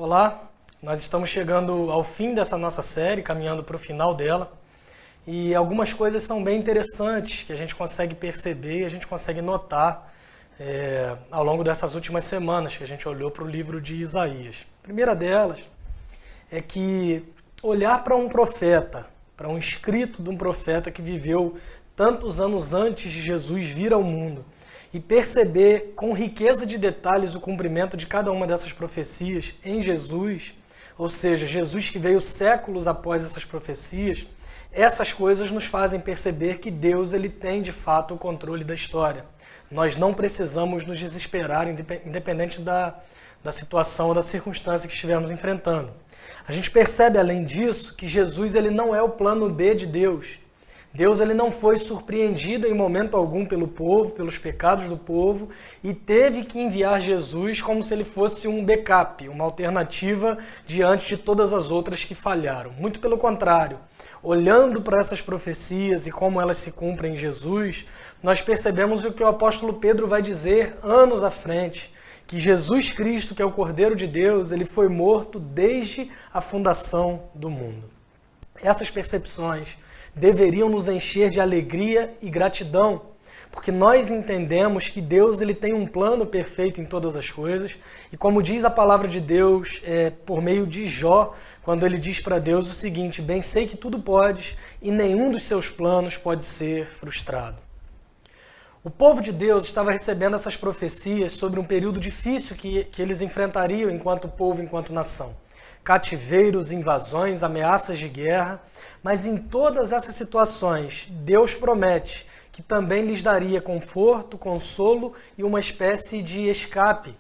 Olá, nós estamos chegando ao fim dessa nossa série, caminhando para o final dela. E algumas coisas são bem interessantes que a gente consegue perceber e a gente consegue notar ao longo dessas últimas semanas que a gente olhou para o livro de Isaías. A primeira delas é que olhar para um profeta, para um escrito de um profeta que viveu tantos anos antes de Jesus vir ao mundo, e perceber com riqueza de detalhes o cumprimento de cada uma dessas profecias em Jesus, ou seja, Jesus que veio séculos após essas profecias, essas coisas nos fazem perceber que Deus ele tem de fato o controle da história. Nós não precisamos nos desesperar, independente da situação ou da circunstância que estivermos enfrentando. A gente percebe, além disso, que Jesus ele não é o plano B de Deus. Deus ele não foi surpreendido em momento algum pelo povo, pelos pecados do povo, e teve que enviar Jesus como se ele fosse um backup, uma alternativa diante de todas as outras que falharam. Muito pelo contrário, olhando para essas profecias e como elas se cumprem em Jesus, nós percebemos o que o apóstolo Pedro vai dizer anos à frente, que Jesus Cristo, que é o Cordeiro de Deus, ele foi morto desde a fundação do mundo. Essas percepções deveriam nos encher de alegria e gratidão, porque nós entendemos que Deus ele tem um plano perfeito em todas as coisas, e como diz a palavra de Deus por meio de Jó, quando ele diz para Deus o seguinte: bem sei que tudo podes e nenhum dos seus planos pode ser frustrado. O povo de Deus estava recebendo essas profecias sobre um período difícil que eles enfrentariam enquanto povo, enquanto nação. Cativeiros, invasões, ameaças de guerra, mas em todas essas situações, Deus promete que também lhes daria conforto, consolo e uma espécie de escape.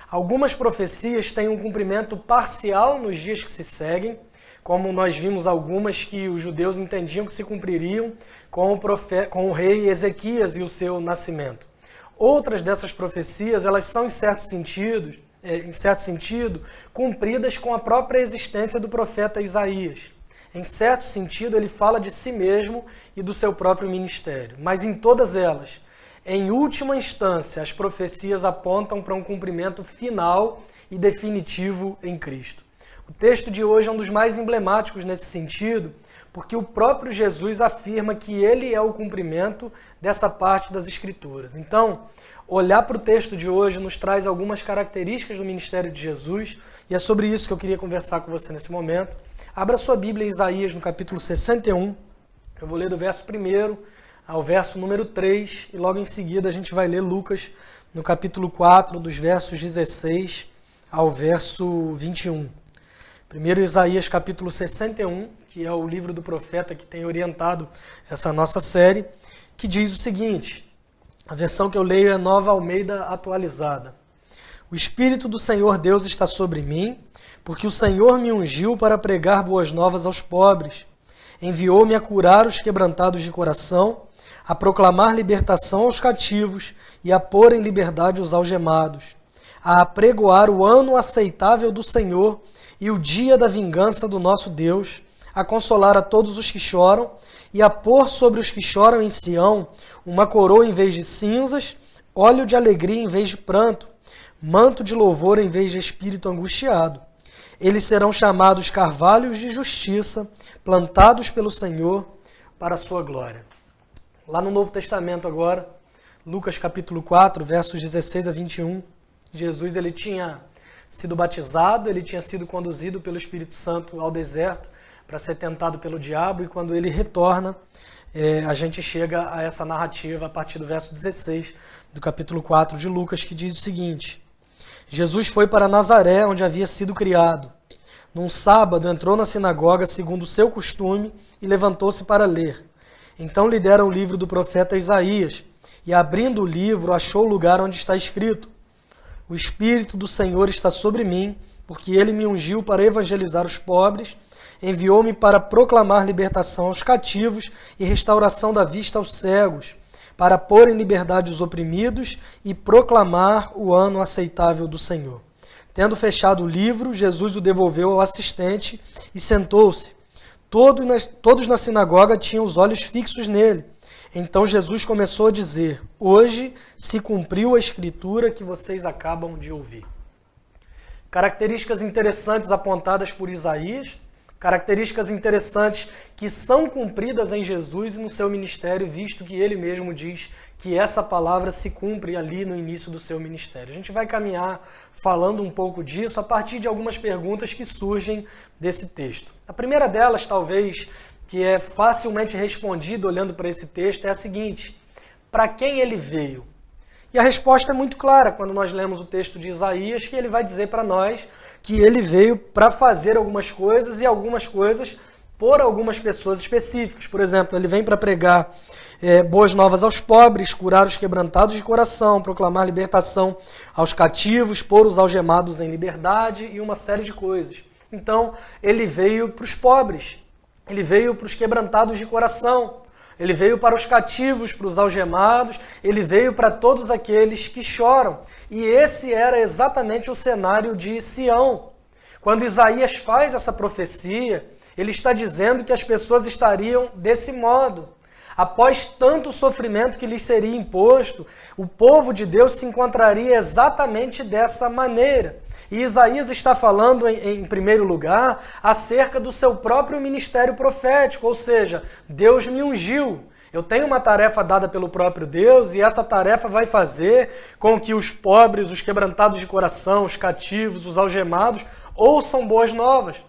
Algumas profecias têm um cumprimento parcial nos dias que se seguem, como nós vimos algumas que os judeus entendiam que se cumpririam com o rei Ezequias e o seu nascimento. Outras dessas profecias, elas são, em certo sentido, cumpridas com a própria existência do profeta Isaías. Em certo sentido, ele fala de si mesmo e do seu próprio ministério. Mas em todas elas, em última instância, as profecias apontam para um cumprimento final e definitivo em Cristo. O texto de hoje é um dos mais emblemáticos nesse sentido, porque o próprio Jesus afirma que ele é o cumprimento dessa parte das Escrituras. Então, olhar para o texto de hoje nos traz algumas características do ministério de Jesus, e é sobre isso que eu queria conversar com você nesse momento. Abra sua Bíblia em Isaías, no capítulo 61. Eu vou ler do verso 1 ao verso número 3, e logo em seguida a gente vai ler Lucas, no capítulo 4, dos versos 16 ao verso 21. Primeiro Isaías, capítulo 61, que é o livro do profeta que tem orientado essa nossa série, que diz o seguinte: a versão que eu leio é Nova Almeida Atualizada. O Espírito do Senhor Deus está sobre mim, porque o Senhor me ungiu para pregar boas novas aos pobres. Enviou-me a curar os quebrantados de coração, a proclamar libertação aos cativos e a pôr em liberdade os algemados, a apregoar o ano aceitável do Senhor e o dia da vingança do nosso Deus, a consolar a todos os que choram e a pôr sobre os que choram em Sião uma coroa em vez de cinzas, óleo de alegria em vez de pranto, manto de louvor em vez de espírito angustiado. Eles serão chamados carvalhos de justiça, plantados pelo Senhor para a sua glória. Lá no Novo Testamento agora, Lucas capítulo 4, versos 16 a 21, Jesus ele tinha sido batizado, ele tinha sido conduzido pelo Espírito Santo ao deserto para ser tentado pelo diabo, e quando ele retorna, a gente chega a essa narrativa a partir do verso 16 do capítulo 4 de Lucas, que diz o seguinte: Jesus foi para Nazaré, onde havia sido criado. Num sábado entrou na sinagoga segundo o seu costume e levantou-se para ler. Então lhe deram o livro do profeta Isaías, e abrindo o livro achou o lugar onde está escrito: o Espírito do Senhor está sobre mim, porque ele me ungiu para evangelizar os pobres, enviou-me para proclamar libertação aos cativos e restauração da vista aos cegos, para pôr em liberdade os oprimidos e proclamar o ano aceitável do Senhor. Tendo fechado o livro, Jesus o devolveu ao assistente e sentou-se. Todos na sinagoga tinham os olhos fixos nele. Então Jesus começou a dizer: hoje se cumpriu a escritura que vocês acabam de ouvir. características interessantes apontadas por Isaías, características interessantes que são cumpridas em Jesus e no seu ministério, visto que ele mesmo diz que essa palavra se cumpre ali no início do seu ministério. A gente vai caminhar falando um pouco disso a partir de algumas perguntas que surgem desse texto. A primeira delas, talvez, que é facilmente respondida olhando para esse texto, é a seguinte: para quem ele veio? E a resposta é muito clara quando nós lemos o texto de Isaías, que ele vai dizer para nós que ele veio para fazer algumas coisas e algumas coisas por algumas pessoas específicas. Por exemplo, ele vem para pregar boas novas aos pobres, curar os quebrantados de coração, proclamar libertação aos cativos, pôr os algemados em liberdade e uma série de coisas. Então, ele veio para os pobres, ele veio para os quebrantados de coração, ele veio para os cativos, para os algemados, ele veio para todos aqueles que choram. E esse era exatamente o cenário de Sião. Quando Isaías faz essa profecia, ele está dizendo que as pessoas estariam desse modo. Após tanto sofrimento que lhes seria imposto, o povo de Deus se encontraria exatamente dessa maneira. E Isaías está falando, em primeiro lugar, acerca do seu próprio ministério profético, ou seja, Deus me ungiu. Eu tenho uma tarefa dada pelo próprio Deus e essa tarefa vai fazer com que os pobres, os quebrantados de coração, os cativos, os algemados, ouçam boas novas,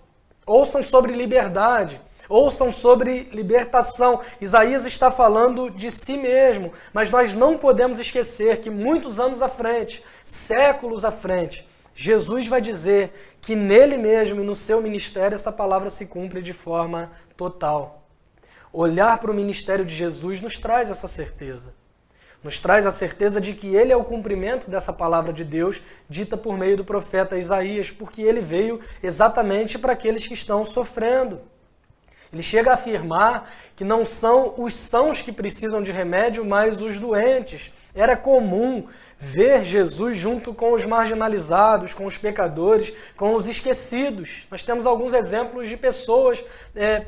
ouçam sobre liberdade, ouçam sobre libertação. Isaías está falando de si mesmo, mas nós não podemos esquecer que muitos anos à frente, séculos à frente, Jesus vai dizer que nele mesmo e no seu ministério essa palavra se cumpre de forma total. Olhar para o ministério de Jesus nos traz essa certeza. Nos traz a certeza de que ele é o cumprimento dessa palavra de Deus dita por meio do profeta Isaías, porque ele veio exatamente para aqueles que estão sofrendo. Ele chega a afirmar que não são os sãos que precisam de remédio, mas os doentes. Era comum ver Jesus junto com os marginalizados, com os pecadores, com os esquecidos. Nós temos alguns exemplos de pessoas,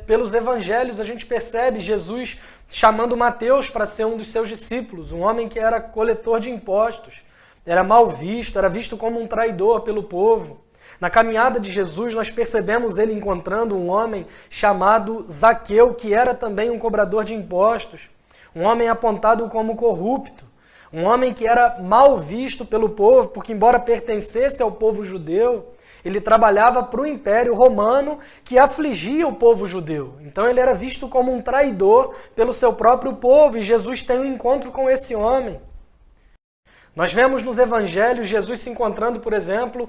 pelos evangelhos a gente percebe Jesus chamando Mateus para ser um dos seus discípulos, um homem que era coletor de impostos, era mal visto, era visto como um traidor pelo povo. Na caminhada de Jesus, nós percebemos ele encontrando um homem chamado Zaqueu, que era também um cobrador de impostos, um homem apontado como corrupto, um homem que era mal visto pelo povo, porque embora pertencesse ao povo judeu, ele trabalhava para o Império Romano que afligia o povo judeu. Então ele era visto como um traidor pelo seu próprio povo, e Jesus tem um encontro com esse homem. Nós vemos nos evangelhos Jesus se encontrando, por exemplo,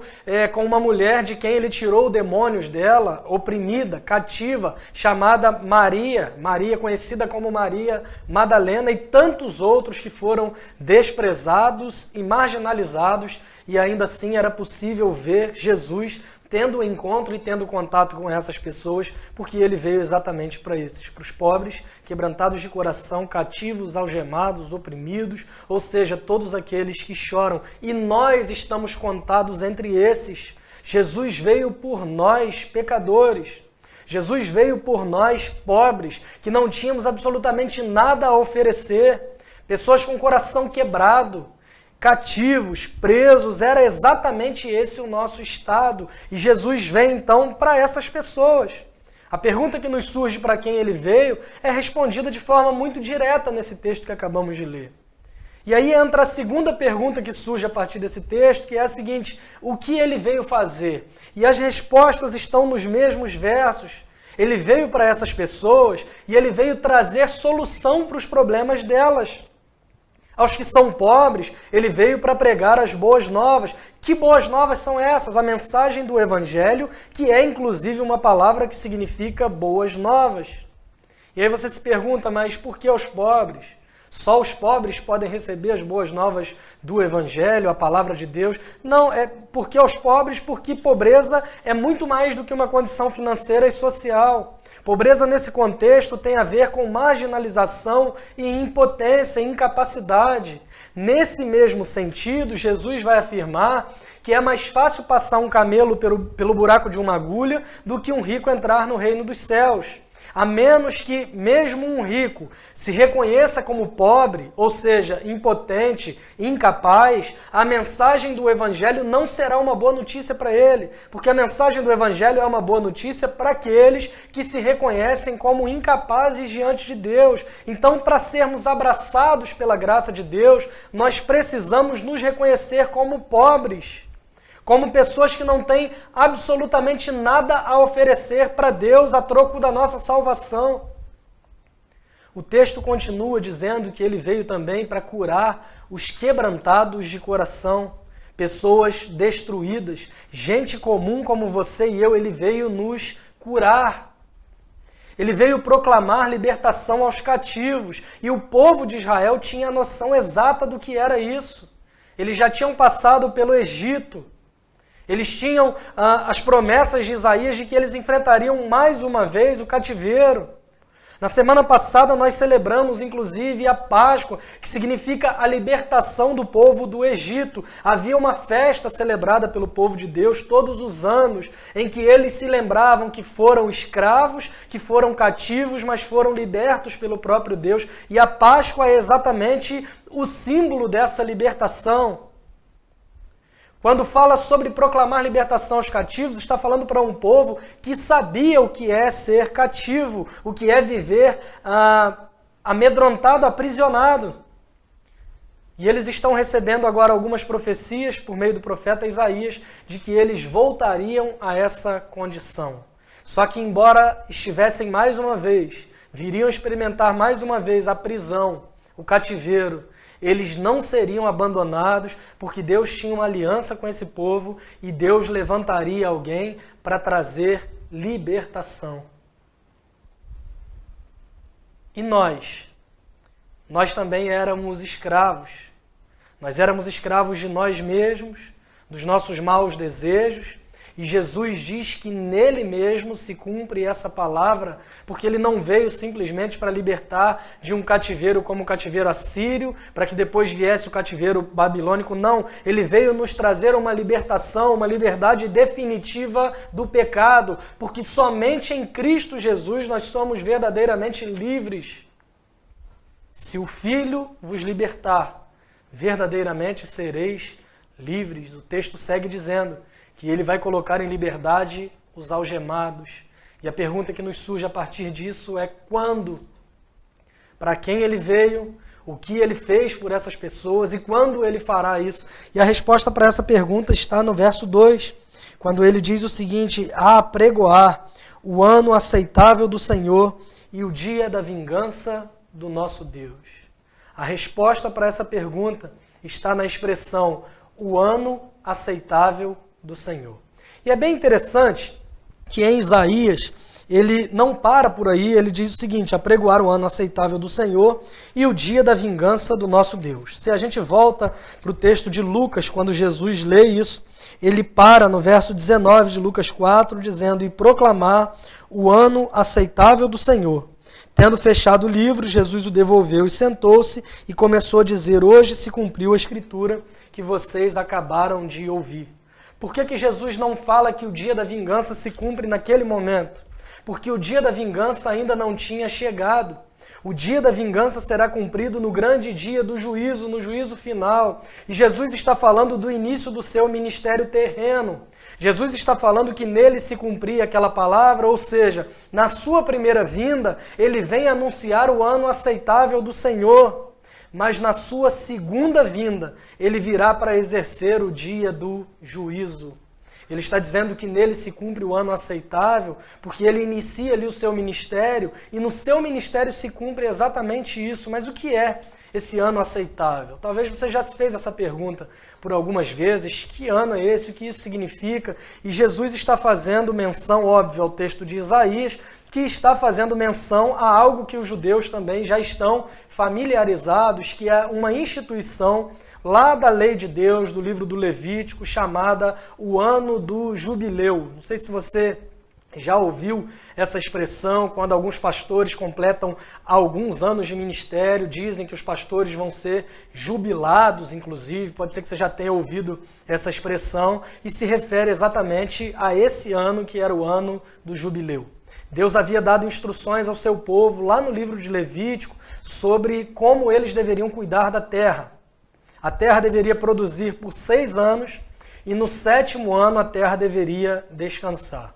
com uma mulher de quem ele tirou demônios dela, oprimida, cativa, chamada Maria, Maria conhecida como Maria Madalena, e tantos outros que foram desprezados e marginalizados, e ainda assim era possível ver Jesus tendo um encontro e tendo contato com essas pessoas, porque ele veio exatamente para esses, para os pobres, quebrantados de coração, cativos, algemados, oprimidos, ou seja, todos aqueles que choram. E nós estamos contados entre esses. Jesus veio por nós, pecadores. Jesus veio por nós, pobres, que não tínhamos absolutamente nada a oferecer. Pessoas com o coração quebrado, cativos, presos, era exatamente esse o nosso estado. E Jesus vem então para essas pessoas. A pergunta que nos surge para quem ele veio é respondida de forma muito direta nesse texto que acabamos de ler. E aí entra a segunda pergunta que surge a partir desse texto, que é a seguinte: o que ele veio fazer? E as respostas estão nos mesmos versos. Ele veio para essas pessoas e ele veio trazer solução para os problemas delas. Aos que são pobres, ele veio para pregar as boas novas. Que boas novas são essas? A mensagem do Evangelho, que é inclusive uma palavra que significa boas novas. E aí você se pergunta, mas por que aos pobres? Só os pobres podem receber as boas novas do Evangelho, a palavra de Deus? Não, é porque aos pobres, porque pobreza é muito mais do que uma condição financeira e social. Pobreza nesse contexto tem a ver com marginalização e impotência, incapacidade. Nesse mesmo sentido, Jesus vai afirmar que é mais fácil passar um camelo pelo buraco de uma agulha do que um rico entrar no reino dos céus. A menos que mesmo um rico se reconheça como pobre, ou seja, impotente, incapaz, a mensagem do Evangelho não será uma boa notícia para ele, porque a mensagem do Evangelho é uma boa notícia para aqueles que se reconhecem como incapazes diante de Deus. Então, para sermos abraçados pela graça de Deus, nós precisamos nos reconhecer como pobres, como pessoas que não têm absolutamente nada a oferecer para Deus a troco da nossa salvação. O texto continua dizendo que ele veio também para curar os quebrantados de coração, pessoas destruídas, gente comum como você e eu, ele veio nos curar. Ele veio proclamar libertação aos cativos, e o povo de Israel tinha a noção exata do que era isso. Eles já tinham passado pelo Egito. Eles tinham as promessas de Isaías de que eles enfrentariam mais uma vez o cativeiro. Na semana passada nós celebramos inclusive a Páscoa, que significa a libertação do povo do Egito. Havia uma festa celebrada pelo povo de Deus todos os anos, em que eles se lembravam que foram escravos, que foram cativos, mas foram libertos pelo próprio Deus. E a Páscoa é exatamente o símbolo dessa libertação. Quando fala sobre proclamar libertação aos cativos, está falando para um povo que sabia o que é ser cativo, o que é viver amedrontado, aprisionado. E eles estão recebendo agora algumas profecias por meio do profeta Isaías de que eles voltariam a essa condição. Só que embora estivessem mais uma vez, viriam experimentar mais uma vez a prisão, o cativeiro, eles não seriam abandonados, porque Deus tinha uma aliança com esse povo e Deus levantaria alguém para trazer libertação. E nós também éramos escravos. Nós éramos escravos de nós mesmos, dos nossos maus desejos, e Jesus diz que nele mesmo se cumpre essa palavra, porque ele não veio simplesmente para libertar de um cativeiro como o cativeiro assírio, para que depois viesse o cativeiro babilônico. Não, ele veio nos trazer uma libertação, uma liberdade definitiva do pecado, porque somente em Cristo Jesus nós somos verdadeiramente livres. Se o Filho vos libertar, verdadeiramente sereis livres. O texto segue dizendo que ele vai colocar em liberdade os algemados. E a pergunta que nos surge a partir disso é quando? Para quem ele veio? O que ele fez por essas pessoas? E quando ele fará isso? E a resposta para essa pergunta está no verso 2, quando ele diz o seguinte: a apregoar o ano aceitável do Senhor e o dia da vingança do nosso Deus. A resposta para essa pergunta está na expressão o ano aceitável do Senhor. E é bem interessante que em Isaías ele não para por aí, ele diz o seguinte: apregoar o ano aceitável do Senhor e o dia da vingança do nosso Deus. Se a gente volta para o texto de Lucas, quando Jesus lê isso, ele para no verso 19 de Lucas 4, dizendo: e proclamar o ano aceitável do Senhor. Tendo fechado o livro, Jesus o devolveu e sentou-se e começou a dizer: hoje se cumpriu a escritura que vocês acabaram de ouvir. Por que Jesus não fala que o dia da vingança se cumpre naquele momento? Porque o dia da vingança ainda não tinha chegado. O dia da vingança será cumprido no grande dia do juízo, no juízo final. E Jesus está falando do início do seu ministério terreno. Jesus está falando que nele se cumpria aquela palavra, ou seja, na sua primeira vinda, ele vem anunciar o ano aceitável do Senhor. Mas na sua segunda vinda, ele virá para exercer o dia do juízo. Ele está dizendo que nele se cumpre o ano aceitável, porque ele inicia ali o seu ministério, e no seu ministério se cumpre exatamente isso. Mas o que é esse ano aceitável? Talvez você já se fez essa pergunta por algumas vezes. Que ano é esse? O que isso significa? E Jesus está fazendo menção, óbvio, ao texto de Isaías, que está fazendo menção a algo que os judeus também já estão familiarizados, que é uma instituição lá da lei de Deus, do livro do Levítico, chamada o ano do jubileu. Não sei se você já ouviu essa expressão, quando alguns pastores completam alguns anos de ministério, dizem que os pastores vão ser jubilados, inclusive, pode ser que você já tenha ouvido essa expressão, e se refere exatamente a esse ano que era o ano do jubileu. Deus havia dado instruções ao seu povo lá no livro de Levítico sobre como eles deveriam cuidar da terra. A terra deveria produzir por 6 anos e no 7º ano a terra deveria descansar.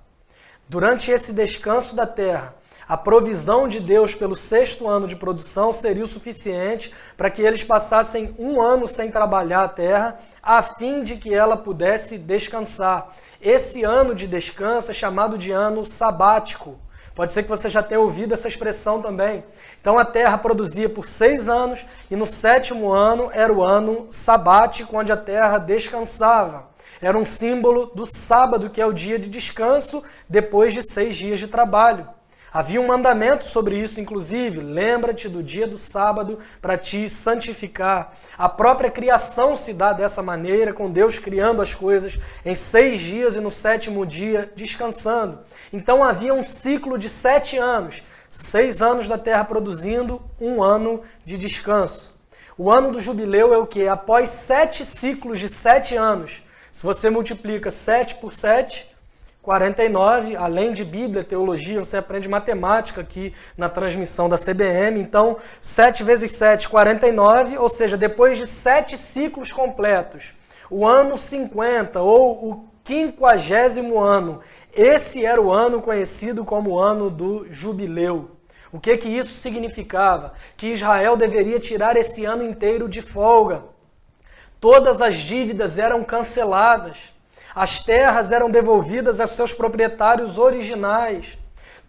Durante esse descanso da terra, a provisão de Deus pelo 6º ano de produção seria o suficiente para que eles passassem 1 ano sem trabalhar a terra, a fim de que ela pudesse descansar. Esse ano de descanso é chamado de ano sabático. Pode ser que você já tenha ouvido essa expressão também. Então a terra produzia por 6 anos e no 7º ano era o ano sabático, onde a terra descansava. Era um símbolo do sábado, que é o dia de descanso depois de 6 dias de trabalho. Havia um mandamento sobre isso, inclusive, lembra-te do dia do sábado para te santificar. A própria criação se dá dessa maneira, com Deus criando as coisas em 6 dias e no 7º dia descansando. Então havia um ciclo de 7 anos, 6 anos da terra produzindo, 1 ano de descanso. O ano do jubileu é o quê? Após 7 ciclos de 7 anos, se você multiplica 7 por 7... 49, além de Bíblia, teologia, você aprende matemática aqui na transmissão da CBM. Então, 7 vezes 7, 49, ou seja, depois de 7 ciclos completos, o ano 50 ou o 50º ano, esse era o ano conhecido como o ano do jubileu. O que isso significava? Que Israel deveria tirar esse ano inteiro de folga. Todas as dívidas eram canceladas. As terras eram devolvidas aos seus proprietários originais.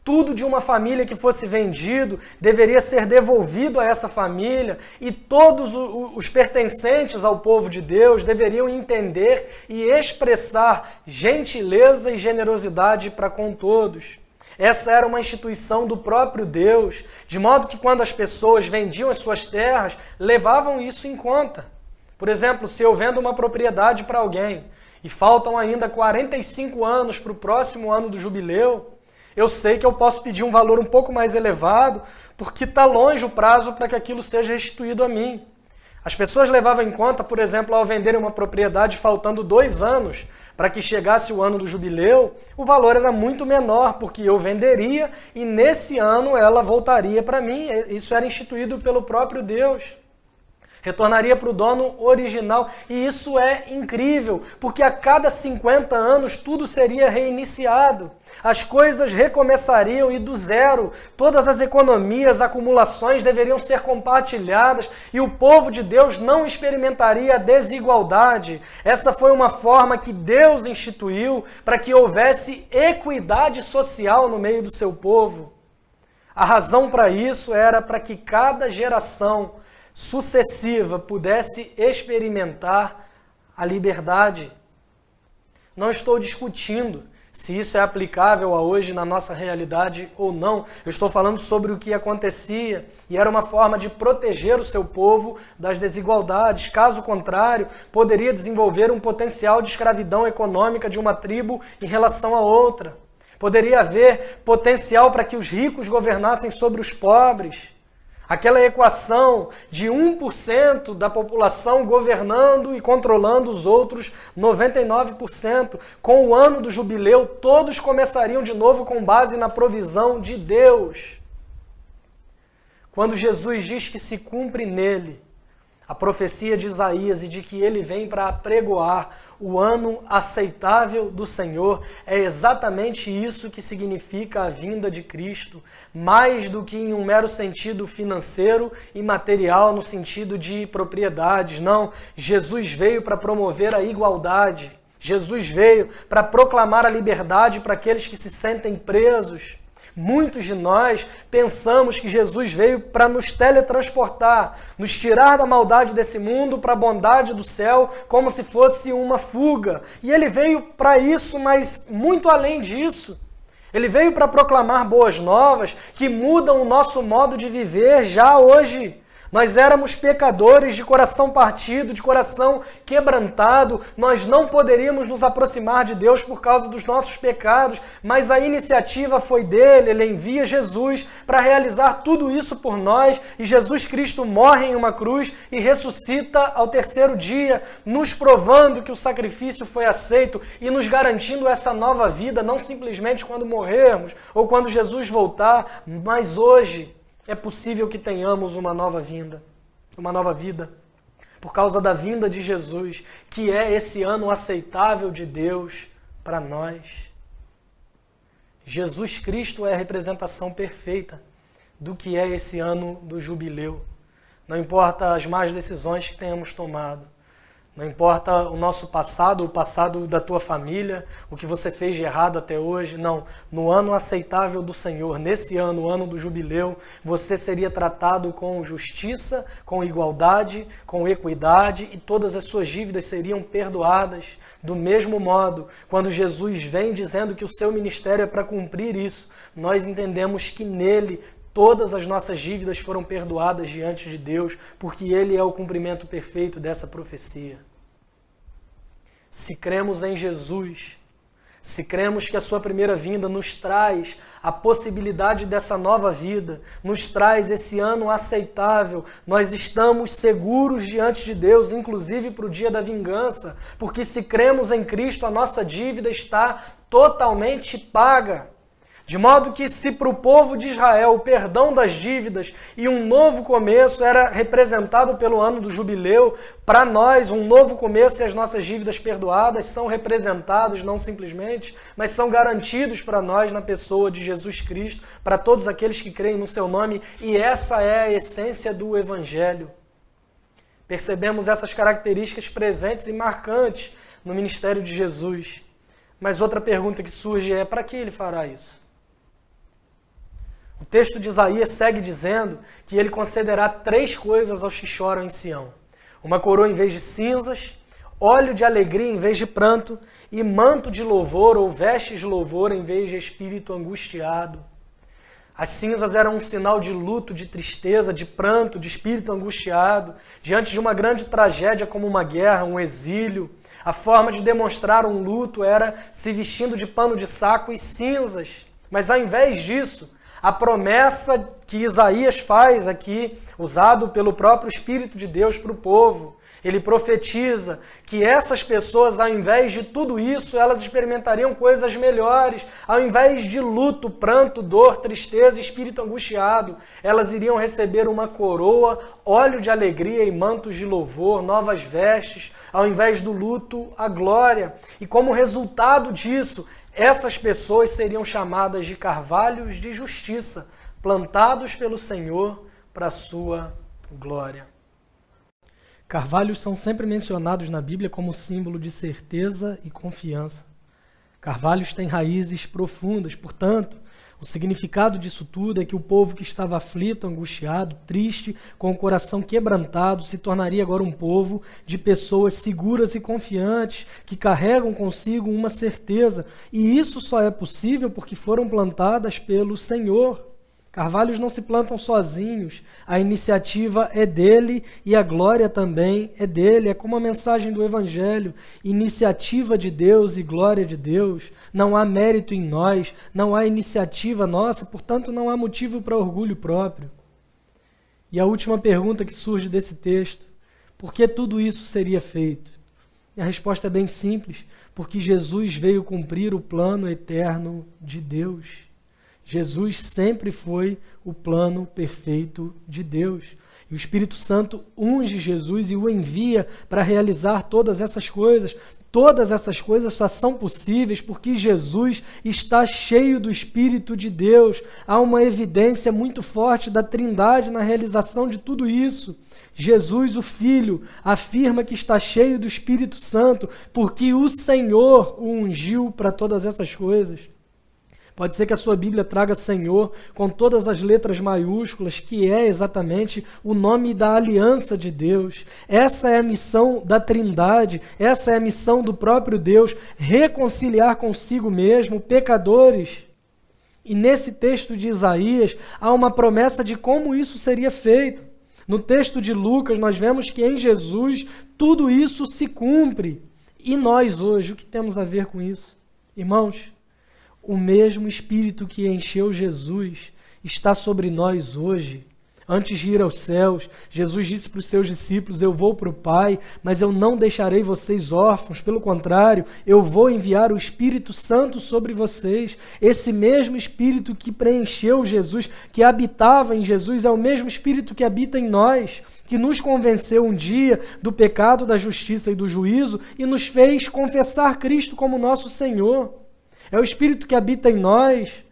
Tudo de uma família que fosse vendido deveria ser devolvido a essa família e todos os pertencentes ao povo de Deus deveriam entender e expressar gentileza e generosidade para com todos. Essa era uma instituição do próprio Deus, de modo que quando as pessoas vendiam as suas terras, levavam isso em conta. Por exemplo, se eu vendo uma propriedade para alguém, e faltam ainda 45 anos para o próximo ano do jubileu, eu sei que eu posso pedir um valor um pouco mais elevado, porque está longe o prazo para que aquilo seja restituído a mim. As pessoas levavam em conta, por exemplo, ao venderem uma propriedade faltando 2 anos para que chegasse o ano do jubileu, o valor era muito menor, porque eu venderia e nesse ano ela voltaria para mim. Isso era instituído pelo próprio Deus. Retornaria para o dono original. E isso é incrível, porque a cada 50 anos tudo seria reiniciado. As coisas recomeçariam e do zero. Todas as economias, acumulações deveriam ser compartilhadas e o povo de Deus não experimentaria a desigualdade. Essa foi uma forma que Deus instituiu para que houvesse equidade social no meio do seu povo. A razão para isso era para que cada geração sucessiva pudesse experimentar a liberdade. Não estou discutindo se isso é aplicável a hoje na nossa realidade ou não. Eu estou falando sobre o que acontecia e era uma forma de proteger o seu povo das desigualdades. Caso contrário, poderia desenvolver um potencial de escravidão econômica de uma tribo em relação a outra. Poderia haver potencial para que os ricos governassem sobre os pobres. Aquela equação de 1% da população governando e controlando os outros 99%. Com o ano do jubileu, todos começariam de novo com base na provisão de Deus. Quando Jesus diz que se cumpre nele a profecia de Isaías e de que ele vem para apregoar o ano aceitável do Senhor, é exatamente isso que significa a vinda de Cristo, mais do que em um mero sentido financeiro e material, no sentido de propriedades. Não, Jesus veio para promover a igualdade. Jesus veio para proclamar a liberdade para aqueles que se sentem presos. Muitos de nós pensamos que Jesus veio para nos teletransportar, nos tirar da maldade desse mundo para a bondade do céu, como se fosse uma fuga. E ele veio para isso, mas muito além disso. Ele veio para proclamar boas novas que mudam o nosso modo de viver já hoje. Nós éramos pecadores, de coração partido, de coração quebrantado. Nós não poderíamos nos aproximar de Deus por causa dos nossos pecados, mas a iniciativa foi dele. Ele envia Jesus para realizar tudo isso por nós, e Jesus Cristo morre em uma cruz e ressuscita ao terceiro dia, nos provando que o sacrifício foi aceito e nos garantindo essa nova vida, não simplesmente quando morrermos ou quando Jesus voltar, mas hoje é possível que tenhamos uma nova vida, por causa da vinda de Jesus, que é esse ano aceitável de Deus para nós. Jesus Cristo é a representação perfeita do que é esse ano do jubileu. Não importa as más decisões que tenhamos tomado, não importa o nosso passado, o passado da tua família, o que você fez de errado até hoje, não. No ano aceitável do Senhor, nesse ano, o ano do jubileu, você seria tratado com justiça, com igualdade, com equidade, e todas as suas dívidas seriam perdoadas. Do mesmo modo, quando Jesus vem dizendo que o seu ministério é para cumprir isso, nós entendemos que nele todas as nossas dívidas foram perdoadas diante de Deus, porque Ele é o cumprimento perfeito dessa profecia. Se cremos em Jesus, se cremos que a sua primeira vinda nos traz a possibilidade dessa nova vida, nos traz esse ano aceitável, nós estamos seguros diante de Deus, inclusive para o dia da vingança, porque se cremos em Cristo, a nossa dívida está totalmente paga. De modo que se para o povo de Israel o perdão das dívidas e um novo começo era representado pelo ano do jubileu, para nós um novo começo e as nossas dívidas perdoadas são representados não simplesmente, mas são garantidos para nós na pessoa de Jesus Cristo, para todos aqueles que creem no seu nome, e essa é a essência do Evangelho. Percebemos essas características presentes e marcantes no ministério de Jesus. Mas outra pergunta que surge é: para que ele fará isso? O texto de Isaías segue dizendo que ele concederá 3 coisas aos que choram em Sião: uma coroa em vez de cinzas, óleo de alegria em vez de pranto, e manto de louvor ou vestes de louvor em vez de espírito angustiado. As cinzas eram um sinal de luto, de tristeza, de pranto, de espírito angustiado, diante de uma grande tragédia como uma guerra, um exílio. A forma de demonstrar um luto era se vestindo de pano de saco e cinzas. Mas ao invés disso, a promessa que Isaías faz aqui, usado pelo próprio Espírito de Deus para o povo, ele profetiza que essas pessoas, ao invés de tudo isso, elas experimentariam coisas melhores. Ao invés de luto, pranto, dor, tristeza e espírito angustiado, elas iriam receber uma coroa, óleo de alegria e mantos de louvor, novas vestes. Ao invés do luto, a glória. E como resultado disso, essas pessoas seriam chamadas de carvalhos de justiça, plantados pelo Senhor para a sua glória. Carvalhos são sempre mencionados na Bíblia como símbolo de certeza e confiança. Carvalhos têm raízes profundas, portanto, o significado disso tudo é que o povo que estava aflito, angustiado, triste, com o coração quebrantado, se tornaria agora um povo de pessoas seguras e confiantes, que carregam consigo uma certeza. E isso só é possível porque foram plantadas pelo Senhor. Carvalhos não se plantam sozinhos, a iniciativa é dele e a glória também é dele. É como a mensagem do Evangelho: iniciativa de Deus e glória de Deus. Não há mérito em nós, não há iniciativa nossa, portanto não há motivo para orgulho próprio. E a última pergunta que surge desse texto: por que tudo isso seria feito? E a resposta é bem simples: porque Jesus veio cumprir o plano eterno de Deus. Jesus sempre foi o plano perfeito de Deus. E o Espírito Santo unge Jesus e o envia para realizar todas essas coisas. Todas essas coisas só são possíveis porque Jesus está cheio do Espírito de Deus. Há uma evidência muito forte da Trindade na realização de tudo isso. Jesus, o Filho, afirma que está cheio do Espírito Santo porque o Senhor o ungiu para todas essas coisas. Pode ser que a sua Bíblia traga Senhor com todas as letras maiúsculas, que é exatamente o nome da aliança de Deus. Essa é a missão da Trindade, essa é a missão do próprio Deus, reconciliar consigo mesmo pecadores. E nesse texto de Isaías há uma promessa de como isso seria feito. No texto de Lucas, nós vemos que em Jesus tudo isso se cumpre. E nós hoje, o que temos a ver com isso? Irmãos, o mesmo Espírito que encheu Jesus está sobre nós hoje. Antes de ir aos céus, Jesus disse para os seus discípulos, eu vou para o Pai, mas eu não deixarei vocês órfãos, pelo contrário, eu vou enviar o Espírito Santo sobre vocês. Esse mesmo Espírito que preencheu Jesus, que habitava em Jesus, é o mesmo Espírito que habita em nós, que nos convenceu um dia do pecado, da justiça e do juízo e nos fez confessar Cristo como nosso Senhor. É o Espírito que habita em nós,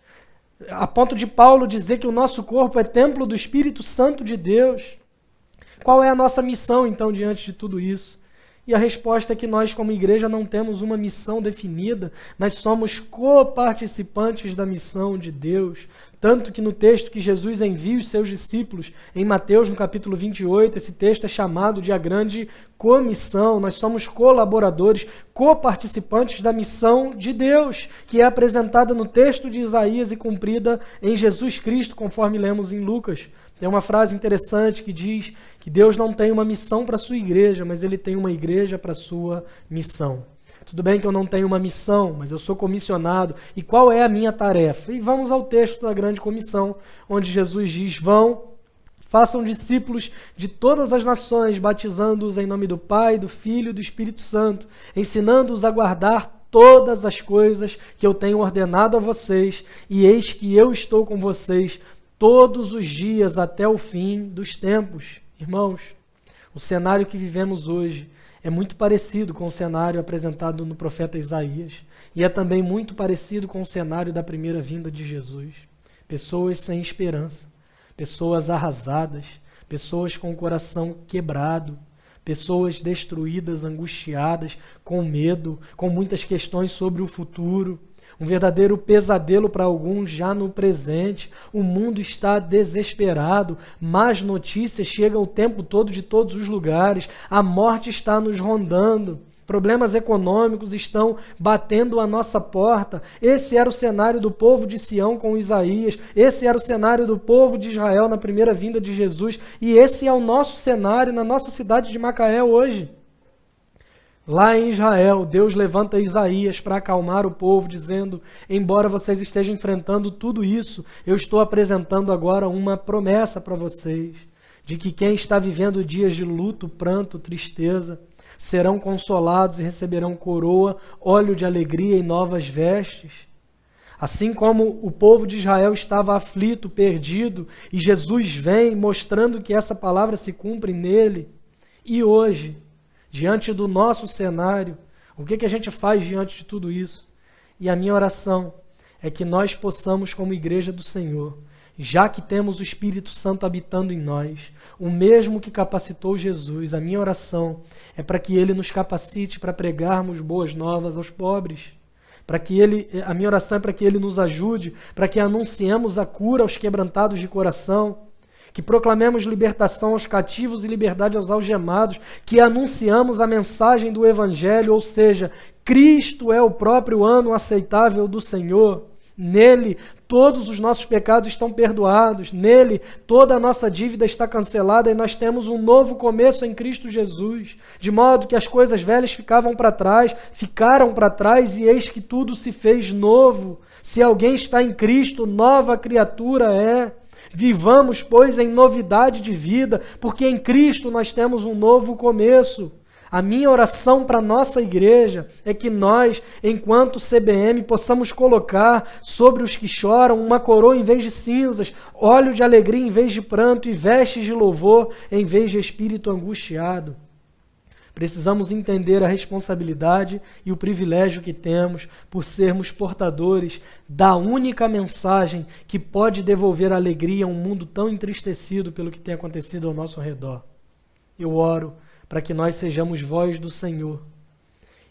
a ponto de Paulo dizer que o nosso corpo é templo do Espírito Santo de Deus. Qual é a nossa missão, então, diante de tudo isso? E a resposta é que nós, como igreja, não temos uma missão definida, mas somos coparticipantes da missão de Deus. Tanto que no texto que Jesus envia os seus discípulos, em Mateus, no capítulo 28, esse texto é chamado de a grande comissão. Nós somos colaboradores, coparticipantes da missão de Deus, que é apresentada no texto de Isaías e cumprida em Jesus Cristo, conforme lemos em Lucas. Tem uma frase interessante que diz que Deus não tem uma missão para a sua igreja, mas Ele tem uma igreja para a sua missão. Tudo bem que eu não tenho uma missão, mas eu sou comissionado. E qual é a minha tarefa? E vamos ao texto da grande comissão, onde Jesus diz, vão, façam discípulos de todas as nações, batizando-os em nome do Pai, do Filho e do Espírito Santo, ensinando-os a guardar todas as coisas que eu tenho ordenado a vocês, e eis que eu estou com vocês todos os dias até o fim dos tempos. Irmãos, o cenário que vivemos hoje é muito parecido com o cenário apresentado no profeta Isaías e é também muito parecido com o cenário da primeira vinda de Jesus. Pessoas sem esperança, pessoas arrasadas, pessoas com o coração quebrado, pessoas destruídas, angustiadas, com medo, com muitas questões sobre o futuro. Um verdadeiro pesadelo para alguns já no presente. O mundo está desesperado, más notícias chegam o tempo todo de todos os lugares, a morte está nos rondando, problemas econômicos estão batendo a nossa porta. Esse era o cenário do povo de Sião com Isaías, esse era o cenário do povo de Israel na primeira vinda de Jesus, e esse é o nosso cenário na nossa cidade de Macaé hoje. Lá em Israel, Deus levanta Isaías para acalmar o povo, dizendo, embora vocês estejam enfrentando tudo isso, eu estou apresentando agora uma promessa para vocês, de que quem está vivendo dias de luto, pranto, tristeza, serão consolados e receberão coroa, óleo de alegria e novas vestes. Assim como o povo de Israel estava aflito, perdido, e Jesus vem mostrando que essa palavra se cumpre nele, e hoje, diante do nosso cenário, o que a gente faz diante de tudo isso? E a minha oração é que nós possamos, como igreja do Senhor, já que temos o Espírito Santo habitando em nós, o mesmo que capacitou Jesus, a minha oração é para que Ele nos capacite para pregarmos boas novas aos pobres, a minha oração é para que Ele nos ajude, para que anunciemos a cura aos quebrantados de coração, que proclamemos libertação aos cativos e liberdade aos algemados, que anunciamos a mensagem do Evangelho, ou seja, Cristo é o próprio ano aceitável do Senhor. Nele, todos os nossos pecados estão perdoados. Nele, toda a nossa dívida está cancelada e nós temos um novo começo em Cristo Jesus. De modo que as coisas velhas ficaram para trás e eis que tudo se fez novo. Se alguém está em Cristo, nova criatura é. Vivamos, pois, em novidade de vida, porque em Cristo nós temos um novo começo. A minha oração para a nossa igreja é que nós, enquanto CBM, possamos colocar sobre os que choram uma coroa em vez de cinzas, óleo de alegria em vez de pranto e vestes de louvor em vez de espírito angustiado. Precisamos entender a responsabilidade e o privilégio que temos por sermos portadores da única mensagem que pode devolver alegria a um mundo tão entristecido pelo que tem acontecido ao nosso redor. Eu oro para que nós sejamos voz do Senhor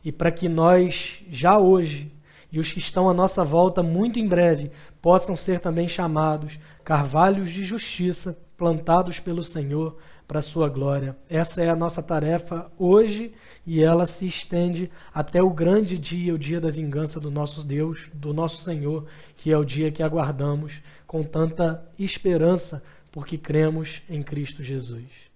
e para que nós, já hoje, e os que estão à nossa volta muito em breve, possam ser também chamados carvalhos de justiça plantados pelo Senhor para a sua glória. Essa é a nossa tarefa hoje e ela se estende até o grande dia, o dia da vingança do nosso Deus, do nosso Senhor, que é o dia que aguardamos com tanta esperança porque cremos em Cristo Jesus.